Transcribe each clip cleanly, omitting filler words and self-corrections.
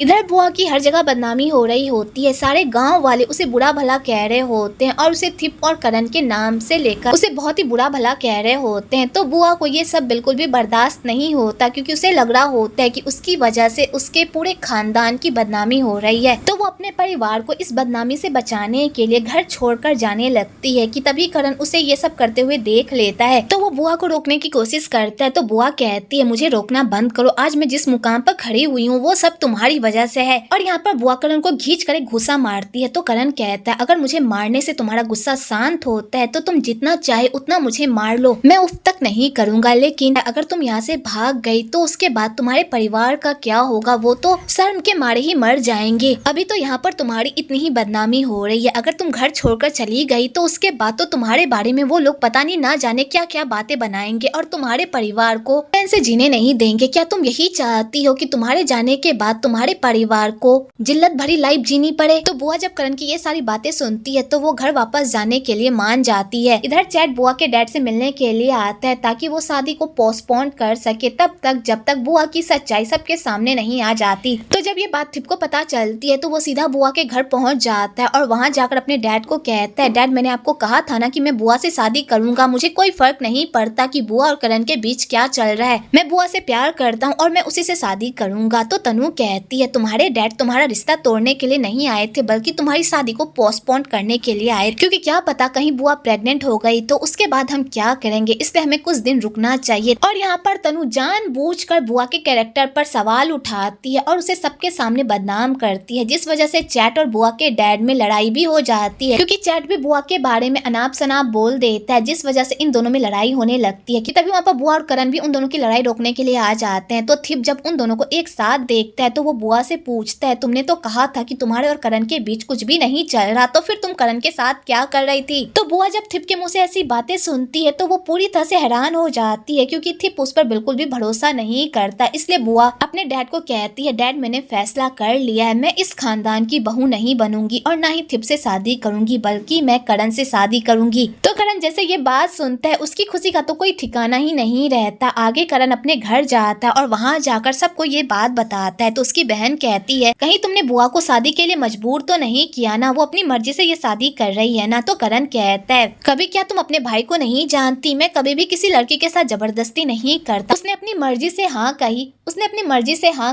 इधर बुआ की हर जगह बदनामी हो रही होती है। सारे गांव वाले उसे बुरा भला कह रहे होते हैं और उसे थिप और करण के नाम से लेकर उसे बहुत ही बुरा भला कह रहे होते हैं। तो बुआ को ये सब बिल्कुल भी बर्दाश्त नहीं होता, क्योंकि उसे लग रहा होता है कि उसकी वजह से उसके पूरे खानदान की बदनामी हो रही है। तो वो अपने परिवार को इस बदनामी से बचाने के लिए घर छोड़कर जाने लगती है कि तभी करण उसे ये सब करते हुए देख लेता है। तो वो बुआ को रोकने की कोशिश करता है। तो बुआ कहती है, मुझे रोकना बंद करो, आज मैं जिस मुकाम पर खड़ी हुई हूँ वो सब तुम्हारी वजह से है। और यहाँ पर बुआ करण को खींच कर एक घुसा मारती है। तो करण कहता है, अगर मुझे मारने से तुम्हारा गुस्सा शांत होता है तो तुम जितना चाहे उतना मुझे मार लो, मैं उफ तक नहीं करूंगा। लेकिन अगर तुम यहाँ से भाग गई तो उसके बाद तुम्हारे परिवार का क्या होगा, वो तो शर्म के मारे ही मर जाएंगे। अभी तो यहाँ पर तुम्हारी इतनी ही बदनामी हो रही है, अगर तुम घर छोड़कर चली गई तो उसके बाद तो तुम्हारे बारे में वो लोग पता नहीं ना जाने क्या क्या बातें बनाएंगे और तुम्हारे परिवार को चैन से जीने नहीं देंगे। क्या तुम यही चाहती हो कि तुम्हारे जाने के बाद तुम्हारे परिवार को जिल्लत भरी लाइफ जीनी पड़े? तो बुआ जब करण की ये सारी बातें सुनती है तो वो घर वापस जाने के लिए मान जाती है। इधर चैट बुआ के डैड से मिलने के लिए आता है ताकि वो शादी को पोस्टपोन कर सके, तब तक जब तक बुआ की सच्चाई सबके सामने नहीं आ जाती। तो जब ये बात थिप को पता चलती है तो वो सीधा बुआ के घर पहुंच जाता है और वहां जाकर अपने डैड को कहता है, डैड मैंने आपको कहा था ना कि मैं बुआ से शादी करूंगा, मुझे कोई फर्क नहीं पड़ता कि बुआ और करण के बीच क्या चल रहा है, मैं बुआ से प्यार करता हूँ और मैं उसी से शादी करूंगा। तो तनु कहती है, तुम्हारे डैड तुम्हारा रिश्ता तोड़ने के लिए नहीं आए थे बल्कि तुम्हारी शादी को पोस्टपोन करने के लिए आए, क्योंकि क्या पता कहीं बुआ प्रेग्नेंट हो गई तो उसके बाद हम क्या करेंगे, इसलिए हमें कुछ दिन रुकना चाहिए। और यहाँ पर तनु जानबूझकर बुआ के कैरेक्टर पर सवाल उठाती है और उसे सबके सामने बदनाम करती है, जिस वजह से चैट और बुआ के डैड में लड़ाई भी हो जाती है, क्योंकि चैट भी बुआ के बारे में अनाप शनाप बोल देता है, जिस वजह से इन दोनों में लड़ाई होने लगती है। कि तभी वहाँ पर बुआ और करण भी उन दोनों की लड़ाई रोकने के लिए आ जाते हैं। तो थिप जब उन दोनों को एक साथ देखता है तो वो बुआ से पूछता है, तुमने तो कहा था कि तुम्हारे और करण के बीच कुछ भी नहीं चल रहा, तो फिर तुम करण के साथ क्या कर रही थी? तो बुआ जब थिप के मुंह से ऐसी बातें सुनती है तो वो पूरी तरह से हैरान हो जाती है, क्योंकि थिप उस पर बिल्कुल भी भरोसा नहीं करता। इसलिए बुआ अपने डैड को कहती है, डैड मैंने फैसला कर लिया है, मैं इस खानदान की बहू नहीं बनूंगी और ना ही थिप से शादी करूंगी, बल्कि मैं करण से शादी करूंगी। तो करण जैसे ये बात सुनता है उसकी खुशी का तो कोई ठिकाना ही नहीं रहता। आगे करण अपने घर जाता है और वहाँ जाकर सबको ये बात बताता है। तो उसकी बहन कहती है, कहीं तुमने बुआ को शादी के लिए मजबूर तो नहीं किया ना, वो अपनी मर्जी से ये शादी कर रही है ना? तो करण कहता है, कभी क्या तुम अपने भाई को नहीं जानती, मैं कभी भी किसी लड़की के साथ जबरदस्ती नहीं करता, उसने अपनी मर्जी से हाँ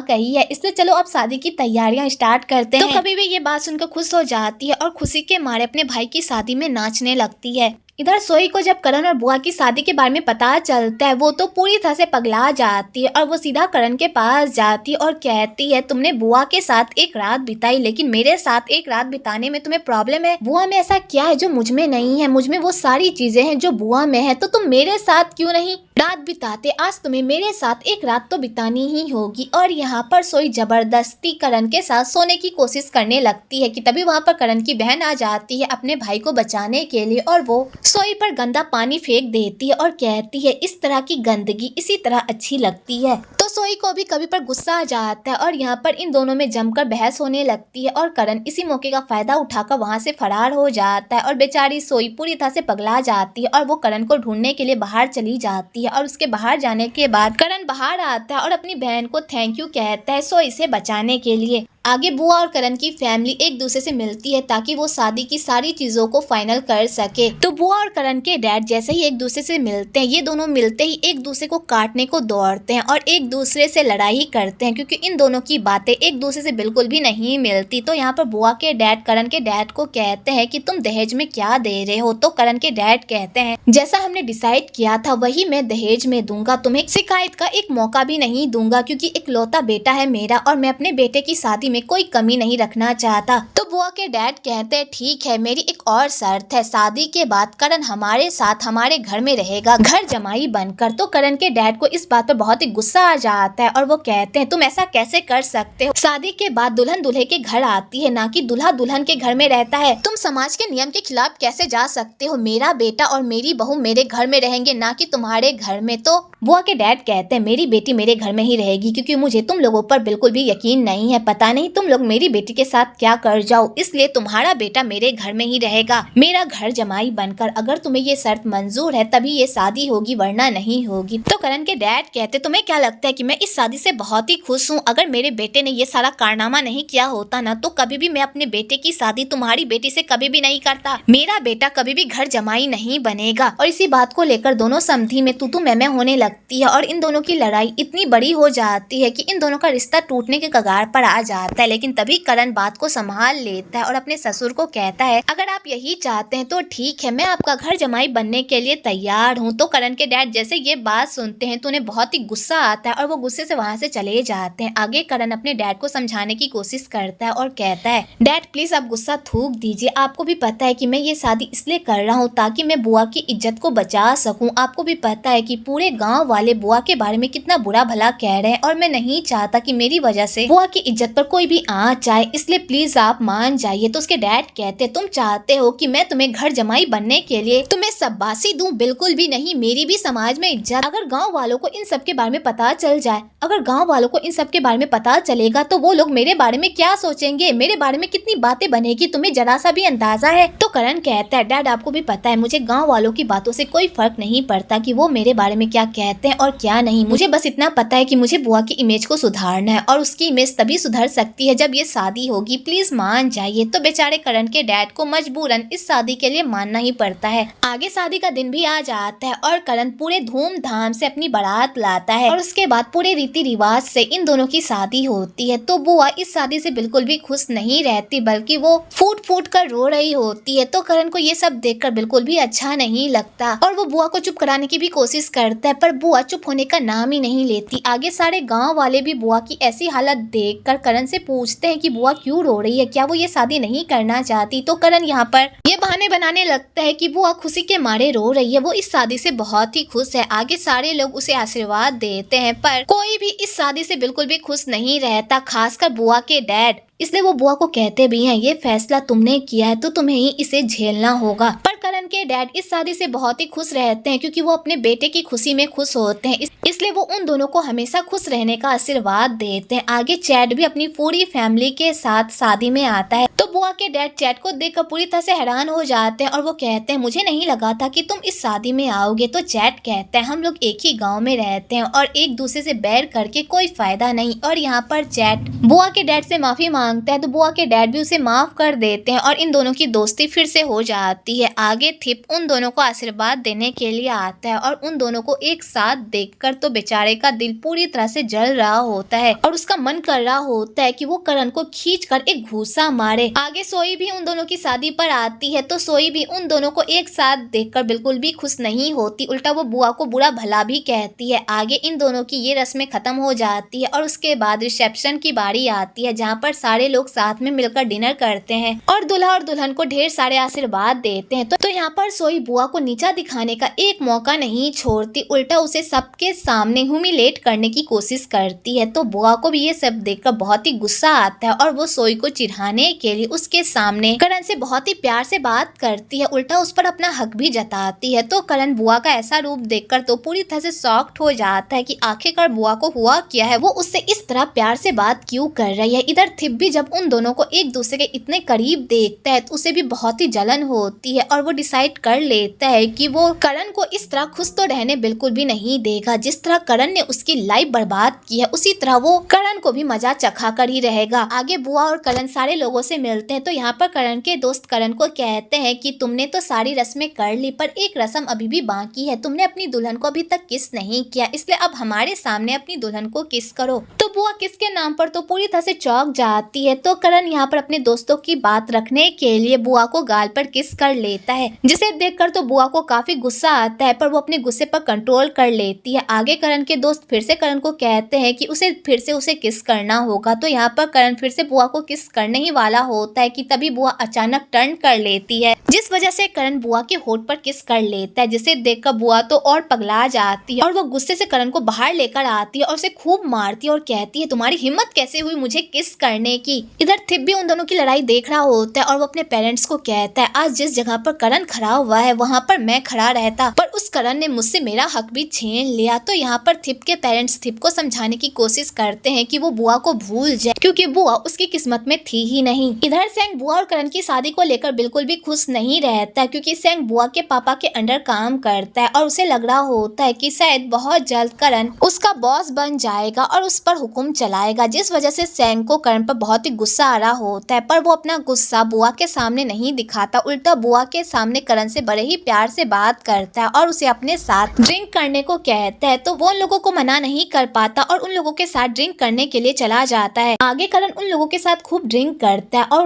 कही है, इसलिए चलो अब शादी की तैयारियां स्टार्ट करते हैं। तो कभी भी ये बात सुनकर खुश हो जाती है और खुशी के मारे अपने भाई की शादी में नाचने लगती है। इधर सोई को जब करण और बुआ की शादी के बारे में पता चलता है वो तो पूरी तरह से पगला जाती है और वो सीधा करण के पास जाती है और कहती है, तुमने बुआ के साथ एक रात बिताई लेकिन मेरे साथ एक रात बिताने में तुम्हें प्रॉब्लम है? बुआ में ऐसा क्या है जो मुझ में नहीं है? मुझ में वो सारी चीजें हैं जो बुआ में है, तो तुम मेरे साथ क्यों नहीं रात बिताते? आज तुम्हें मेरे साथ एक रात तो बितानी ही होगी। और यहाँ पर सोई जबरदस्ती करण के साथ सोने की कोशिश करने लगती है कि तभी वहाँ पर करण की बहन आ जाती है अपने भाई को बचाने के लिए और वो सोई पर गंदा पानी फेंक देती है और कहती है, इस तरह की गंदगी इसी तरह अच्छी लगती है। तो सोई को भी कभी पर गुस्सा आ जाता है और यहाँ पर इन दोनों में जमकर बहस होने लगती है और करण इसी मौके का फायदा उठाकर वहाँ से फरार हो जाता है और बेचारी सोई पूरी तरह से पगला जाती है और वो करण को ढूंढने के लिए बाहर चली जाती है। और उसके बाहर जाने के बाद करण बाहर आता है और अपनी बहन को थैंक यू कहता है सोई से बचाने के लिए। आगे बुआ और करण की फैमिली एक दूसरे से मिलती है ताकि वो शादी की सारी चीजों को फाइनल कर सके। तो बुआ और करण के डैड जैसे ही एक दूसरे से मिलते हैं, ये दोनों मिलते ही एक दूसरे को काटने को दौड़ते हैं और एक दूसरे से लड़ाई करते हैं, क्योंकि इन दोनों की बातें एक दूसरे से बिल्कुल भी नहीं मिलती। तो यहाँ पर बुआ के डैड करण के डैड को कहते हैं कि तुम दहेज में क्या दे रहे हो? तो करण के डैड कहते हैं, जैसा हमने डिसाइड किया था वही मैं दहेज में दूंगा, तुम्हें शिकायत का एक मौका भी नहीं दूंगा, क्योंकि इकलौता बेटा है मेरा और मैं अपने बेटे की शादी में कोई कमी नहीं रखना चाहता। तो बुआ के डैड कहते हैं, ठीक है, मेरी एक और शर्त है, शादी के बाद करण हमारे साथ हमारे घर में रहेगा, घर जमाई बनकर। तो करण के डैड को इस बात पर बहुत ही गुस्सा आ जाता है और वो कहते हैं, तुम ऐसा कैसे कर सकते हो? शादी के बाद दुल्हन दूल्हे के घर आती है, ना कि दूल्हा दुल्हन के घर में रहता है। तुम समाज के नियम के खिलाफ कैसे जा सकते हो? मेरा बेटा और मेरी बहू मेरे घर में रहेंगे, ना कि तुम्हारे घर में। तो बुआ के डैड कहते हैं मेरी बेटी मेरे घर में ही रहेगी क्योंकि मुझे तुम लोगों पर बिल्कुल भी यकीन नहीं है। पता नहीं तुम लोग मेरी बेटी के साथ क्या कर जाओ, इसलिए तुम्हारा बेटा मेरे घर में ही रहेगा, मेरा घर जमाई बनकर। अगर तुम्हें ये शर्त मंजूर है तभी ये शादी होगी, वरना नहीं होगी। तो करण के डैड कहते तुम्हें क्या लगता है कि मैं इस शादी से बहुत ही खुश हूँ। अगर मेरे बेटे ने ये सारा कारनामा नहीं किया होता ना तो कभी भी मैं अपने बेटे की शादी तुम्हारी बेटी से कभी भी नहीं करता। मेरा बेटा कभी भी घर जमाई नहीं बनेगा। और इसी बात को लेकर दोनों समधी में तू मैं होने लगती है और इन दोनों की लड़ाई इतनी बड़ी हो जाती है कि इन दोनों का रिश्ता टूटने के कगार पर आ जाता है। लेकिन तभी करण बात को संभाल लेता है और अपने ससुर को कहता है अगर आप यही चाहते हैं तो ठीक है, मैं आपका घर जमाई बनने के लिए तैयार हूँ। तो करण के डैड जैसे ये बात सुनते हैं तो उन्हें बहुत ही गुस्सा आता है और वो गुस्से से वहां से चले जाते हैं। आगे करण अपने डैड को समझाने की कोशिश करता है और कहता है डैड प्लीज आप गुस्सा थूक दीजिए, आपको भी पता है कि मैं ये शादी इसलिए कर रहा हूँ ताकि मैं बुआ की इज्जत को बचा सकूं। आपको भी पता है कि पूरे गांव वाले बुआ के बारे में कितना बुरा भला कह रहे हैं और मैं नहीं चाहता कि मेरी वजह से बुआ की इज्जत पर कोई भी आँच आए, इसलिए प्लीज आप मान जाइए। तो उसके डैड कहते तुम चाहते हो कि मैं तुम्हें घर जमाई बनने के लिए तुम्हें शाबाशी दूं? बिल्कुल भी नहीं, मेरी भी समाज में इज्जत। अगर गाँव वालों को इन सब के बारे में पता चल जाए, अगर गाँव वालों को इन सब के बारे में पता चलेगा तो वो लोग मेरे बारे में क्या सोचेंगे, मेरे बारे में कितनी बातें बनेगी, तुम्हें जरा सा भी अंदाजा है? तो करण कहता है डैड आपको भी पता है मुझे गांव वालों की बातों से कोई फर्क नहीं पड़ता कि वो मेरे बारे में क्या कहते हैं और क्या नहीं। मुझे बस इतना पता है कि मुझे बुआ की इमेज को सुधारना है और उसकी इमेज तभी सुधर सकती है जब ये शादी होगी, प्लीज मान जाइए। तो बेचारे करण के डैड को मजबूरन इस शादी के लिए मानना ही पड़ता है। आगे शादी का दिन भी आ जाता है और करण पूरे धूमधाम से अपनी बारात लाता है और उसके बाद पूरे रीति रिवाज से इन दोनों की शादी होती है। तो बुआ इस शादी से बिल्कुल भी खुश नहीं रहती बल्कि वो फूट फूट कर रो रही होती है। तो करण को ये सब देखकर बिल्कुल भी अच्छा नहीं लगता और वो बुआ को चुप कराने की भी कोशिश करता है पर बुआ चुप होने का नाम ही नहीं लेती। आगे सारे गांव वाले भी बुआ की ऐसी हालत देखकर करण से पूछते हैं कि बुआ क्यों रो रही है, क्या वो ये शादी नहीं करना चाहती? तो करण यहाँ पर ये बहाने बनाने लगता है कि बुआ खुशी के मारे रो रही है, वो इस शादी से बहुत ही खुश है। आगे सारे लोग उसे आशीर्वाद देते हैं पर कोई भी इस शादी से बिल्कुल भी खुश नहीं रहता, खासकर बुआ के डैड। इसलिए वो बुआ को कहते भी हैं ये फैसला तुमने किया है तो तुम्हें ही इसे झेलना होगा। पर करण के डैड इस शादी से बहुत ही खुश रहते हैं क्योंकि वो अपने बेटे की खुशी में खुश होते हैं, इसलिए वो उन दोनों को हमेशा खुश रहने का आशीर्वाद देते हैं। आगे चैट भी अपनी पूरी फैमिली के साथ शादी में आता है तो बुआ के डैड चैट को देखकर पूरी तरह से हैरान हो जाते हैं और वो कहते हैं मुझे नहीं लगा था कि तुम इस शादी में आओगे। तो चैट कहता है हम लोग एक ही गाँव में रहते हैं और एक दूसरे से बैर करके कोई फायदा नहीं। और यहाँ पर चैट बुआ के डैड से माफी मांगता है तो बुआ के डैड भी उसे माफ कर देते हैं और इन दोनों की दोस्ती फिर से हो जाती है। आगे थिप उन दोनों को आशीर्वाद देने के लिए आता है और उन दोनों को एक साथ देखकर तो बेचारे का दिल पूरी तरह से जल रहा होता है और उसका मन कर रहा होता है कि वो करण को खींचकर एक घूसा मारे। आगे सोई भी उन दोनों की शादी पर आती है तो सोई भी उन दोनों को एक साथ देखकर बिल्कुल भी खुश नहीं होती, उल्टा वो बुआ को बुरा भला भी कहती है। आगे इन दोनों की ये रस्में खत्म हो जाती है और उसके बाद रिसेप्शन की बारी आती है जहाँ पर सारे लोग साथ में मिलकर डिनर करते हैं और दूल्हा और दुल्हन को ढेर सारे आशीर्वाद देते हैं। तो यहाँ पर सोई बुआ को नीचा दिखाने का एक मौका नहीं छोड़ती, उल्टा उसे सबके सामने ह्यूमिलेट करने की कोशिश करती है। तो बुआ को भी ये सब देखकर बहुत ही गुस्सा आता है और वो सोई को चिढ़ाने के लिए उसके सामने करण से बहुत ही प्यार से बात करती है, उल्टा उस पर अपना हक भी जताती है। तो करण बुआ का ऐसा रूप देखकर तो पूरी तरह से शॉक्ड हो जाता है कि आखिरकार बुआ को हुआ क्या है, वो उससे इस तरह प्यार से बात क्यों कर रही है। इधर थिप भी जब उन दोनों को एक दूसरे के इतने करीब देखता है तो उसे भी बहुत ही जलन होती है और वो डिसाइड कर लेता है कि वो करण को इस तरह खुश तो रहने बिल्कुल भी नहीं देगा। जिस तरह करण ने उसकी लाइफ बर्बाद की है उसी तरह वो करण को भी मजा चखा कर ही रहेगा। आगे बुआ और करण सारे लोगों से मिलते हैं तो यहाँ पर करण के दोस्त करण को कहते हैं कि तुमने तो सारी रस्में कर ली पर एक रस्म अभी भी बाकी है, तुमने अपनी दुल्हन को अभी तक किस नहीं किया, इसलिए अब हमारे सामने अपनी दुल्हन को किस करो। तो बुआ किस के नाम पर तो पूरी तरह से चौंक जाती है। तो करण यहाँ पर अपने दोस्तों की बात रखने के लिए बुआ को गाल पर किस कर लेता है, जिसे देखकर तो बुआ को काफी गुस्सा आता है पर वो अपने गुस्से पर कंट्रोल कर लेती है। आगे करण के दोस्त फिर से करण को कहते हैं कि उसे फिर से उसे किस करना होगा। तो यहाँ पर करण फिर से बुआ को किस करने ही वाला होता होता है कि तभी बुआ अचानक टर्न कर लेती है, जिस वजह से करण बुआ के होठ पर किस कर लेता है, जिसे देखकर बुआ तो और पगला जाती है और वो गुस्से से करण को बाहर लेकर आती है और उसे खूब मारती है और कहती है तुम्हारी हिम्मत कैसे हुई मुझे किस करने की। इधर थिप भी उन दोनों की लड़ाई देख रहा होता है और वो अपने पेरेंट्स को कहता है आज जिस जगह पर करण खड़ा हुआ है वहाँ पर मैं खड़ा रहता, पर उस करण ने मुझसे मेरा हक भी छीन लिया। तो यहाँ पर थिप के पेरेंट्स थिप को समझाने की कोशिश करते हैं कि वो बुआ को भूल जाए क्योंकि बुआ उसकी किस्मत में थी ही नहीं। इधर सेंग बुआ और करण की शादी को लेकर बिल्कुल भी खुश नहीं रहता क्योंकि सेंग बुआ के पापा के अंडर काम करता है और उसे लग रहा होता है कि शायद बहुत जल्द करण उसका बॉस बन जाएगा और उस पर हुक्म चलाएगा, जिस वजह से सेंग को करण पर बहुत ही गुस्सा आ रहा होता है। पर वो अपना गुस्सा बुआ के सामने नहीं दिखाता, उल्टा बुआ के सामने करण से बड़े ही प्यार से बात करता है और उसे अपने साथ ड्रिंक करने को कहता है। तो वो उन लोगों को मना नहीं कर पाता और उन लोगों के साथ ड्रिंक करने के लिए चला जाता है। आगे करण उन लोगों के साथ खूब ड्रिंक करता है और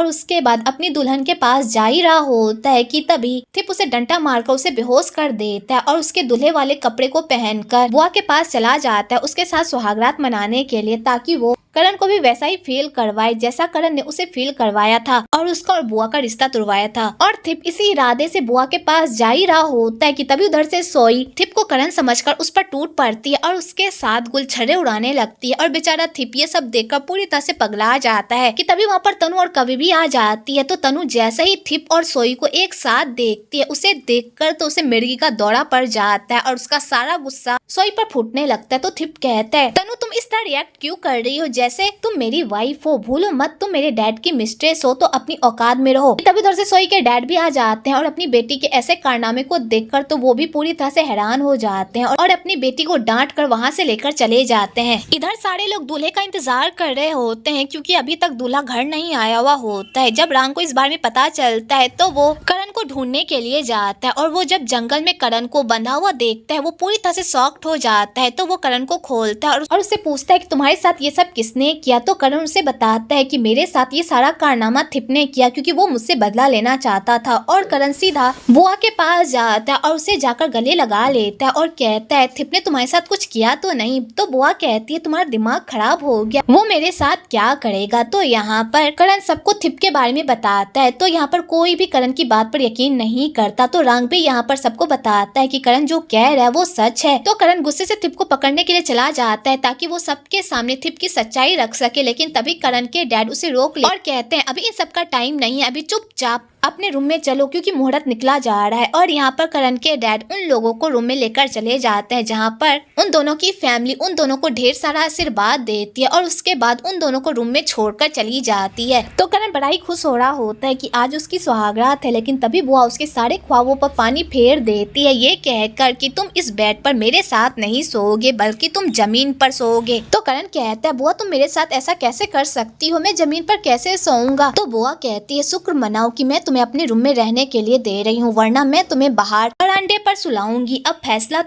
उसके बाद अपनी दुल्हन के पास जा ही रहा होता है कि तभी थिप उसे डंडा मारकर उसे बेहोश कर देता है और उसके दूल्हे वाले कपड़े को पहनकर बुआ के पास चला जाता है उसके साथ सुहागरात मनाने के लिए, ताकि वो करण को भी वैसा ही फील करवाए जैसा करण ने उसे फील करवाया था और उसका और बुआ का रिश्ता तुड़वाया था। और थिप इसी इरादे से बुआ के पास जा ही रहा होता है कि तभी उधर से सोई थिप को करण समझकर उस पर टूट पड़ती है और उसके साथ गुलछड़े उड़ाने लगती है और बेचारा थिप ये सब देखकर पूरी तरह से पगला जाता है कि तभी वहाँ पर तनु और कवि भी आ जाती है। तो तनु जैसे ही थिप और सोई को एक साथ देखती है उसे देखकर तो उसे मिर्गी का दौरा पड़ जाता है और उसका सारा गुस्सा सोई पर फूटने लगता है। तो थिप कहता है तनु तुम इस तरह रिएक्ट क्यों कर रही हो, जैसे तुम मेरी वाइफ हो, भूलो मत तुम मेरे डैड की मिस्ट्रेस हो, तो अपनी औकात में रहो। तभी उधर से सोई के डैड भी आ जाते हैं और अपनी बेटी के ऐसे कारनामे को देखकर तो वो भी पूरी तरह से हैरान हो जाते हैं और अपनी बेटी को डांट कर वहाँ से लेकर चले जाते हैं। इधर सारे लोग दूल्हे का इंतजार कर रहे होते हैं क्योंकि अभी तक दूल्हा घर नहीं आया हुआ होता है। जब राम को इस बारे में पता चलता है तो वो करण को ढूंढने के लिए जाता है और वो जब जंगल में करण को बंधा हुआ देखता है वो पूरी तरह से शॉक्ड हो जाता है। तो वो करण को खोलता है और उससे पूछता है कि तुम्हारे साथ ये सब किसने किया। तो करण उसे बताता है कि मेरे साथ ये सारा कारनामा थिप ने किया क्योंकि वो मुझसे बदला लेना चाहता था। और करण सीधा बुआ के पास जाता है और उसे जाकर गले लगा लेता है और कहता है थिप ने तुम्हारे साथ कुछ किया तो नहीं। तो बुआ कहती है तुम्हारा दिमाग खराब हो गया, वो मेरे साथ क्या करेगा। तो यहाँ पर करण सबको थिप के बारे में बताता है। तो यहाँ पर कोई भी करण की बात पर यकीन नहीं करता। तो रंग भी यहाँ पर सबको बताता है कि करण जो कह रहा है वो सच है। तो करण गुस्से से थिप को पकड़ने के लिए चला जाता है ताकि वो सबके सामने थिप की सच्चाई रख सके, लेकिन तभी करण के डैड उसे रोक ले और कहते हैं अभी इन सब का टाइम नहीं है, अभी चुपचाप अपने रूम में चलो क्योंकि मुहूर्त निकला जा रहा है। और यहाँ पर करण के डैड उन लोगों को रूम में लेकर चले जाते हैं जहाँ पर उन दोनों की फैमिली उन दोनों को ढेर सारा आशीर्वाद देती है और उसके बाद उन दोनों को रूम में छोड़कर चली जाती है। तो करण बड़ा ही खुश हो रहा होता है कि आज उसकी सुहागरात है, लेकिन तभी बुआ उसके सारे ख्वाबों पर पानी फेर देती है ये कहकर कि तुम इस बेड पर मेरे साथ नहीं सोओगे बल्कि तुम जमीन पर सोओगे। तो करण कहता है बुआ तुम मेरे साथ ऐसा कैसे कर सकती हो, मैं जमीन पर कैसे सोऊंगा। तो बुआ कहती है शुक्र मनाओ कि मैं तुम्हें अपने रूम में रहने के लिए दे रही हूँ, वरना मैं तुम्हें बाहर बरामदे पर सुलाऊंगी, अब फैसला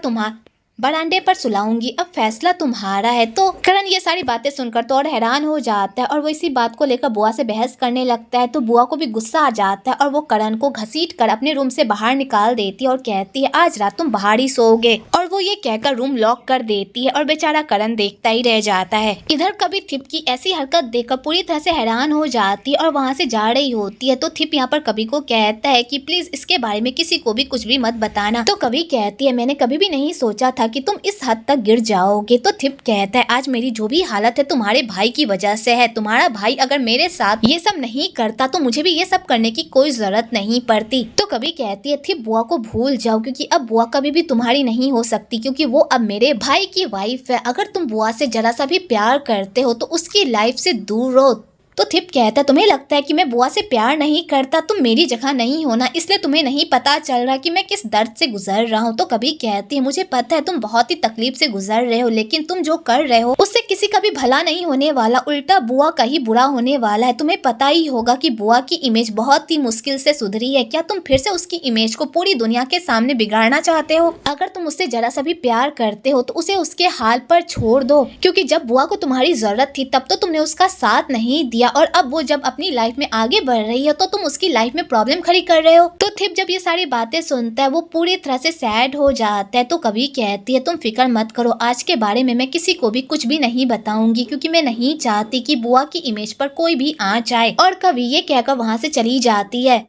तुम्हारा है। तो करण ये सारी बातें सुनकर तो और हैरान हो जाता है और वो इसी बात को लेकर बुआ से बहस करने लगता है। तो बुआ को भी गुस्सा आ जाता है और वो करण को घसीट कर अपने रूम से बाहर निकाल देती है और कहती है आज रात तुम बाहर ही सोओगे। और वो ये कहकर रूम लॉक कर देती है और बेचारा करण देखता ही रह जाता है। इधर कभी थिप की ऐसी हरकत देखकर पूरी तरह से हैरान हो जाती है और वहाँ से जा रही होती है। तो थिप यहाँ पर कभी को कहता है कि प्लीज इसके बारे में किसी को भी कुछ भी मत बताना। तो कभी कहती है मैंने कभी भी नहीं सोचा था कि तुम इस हद तक गिर जाओगे। तो थिप कहता है आज मेरी जो भी हालत है तुम्हारे भाई की वजह से है, तुम्हारा भाई अगर मेरे साथ ये सब नहीं करता तो मुझे भी ये सब करने की कोई जरूरत नहीं पड़ती। तो कभी कहती है थिप बुआ को भूल जाओ क्योंकि अब बुआ कभी भी तुम्हारी नहीं हो सकती क्योंकि वो अब मेरे भाई की वाइफ है। अगर तुम बुआ से जरा सा भी प्यार करते हो तो उसकी लाइफ से दूर रहो। तो थिप कहता है तुम्हें लगता है कि मैं बुआ से प्यार नहीं करता, तुम मेरी जगह नहीं होना इसलिए तुम्हें नहीं पता चल रहा कि मैं किस दर्द से गुजर रहा हूँ। तो कभी कहती है मुझे पता है तुम बहुत ही तकलीफ से गुजर रहे हो, लेकिन तुम जो कर रहे हो उससे किसी का भी भला नहीं होने वाला, उल्टा बुआ का ही बुरा होने वाला है। तुम्हें पता ही होगा कि बुआ की इमेज बहुत ही मुश्किल से सुधरी है, क्या तुम फिर से उसकी इमेज को पूरी दुनिया के सामने बिगाड़ना चाहते हो। अगर तुम उससे जरा सा भी प्यार करते हो तो उसे उसके हाल पर छोड़ दो क्योंकि जब बुआ को तुम्हारी जरूरत थी तब तो तुमने उसका साथ नहीं दिया और अब वो जब अपनी लाइफ में आगे बढ़ रही है तो तुम उसकी लाइफ में प्रॉब्लम खड़ी कर रहे हो। तो थिप जब ये सारी बातें सुनता है वो पूरी तरह से सैड हो जाता है। तो कवि कहती है तुम फिक्र मत करो, आज के बारे में मैं किसी को भी कुछ भी नहीं बताऊंगी क्योंकि मैं नहीं चाहती कि बुआ की इमेज पर कोई भी आँच आए। और कवि ये कहकर वहाँ से चली जाती है।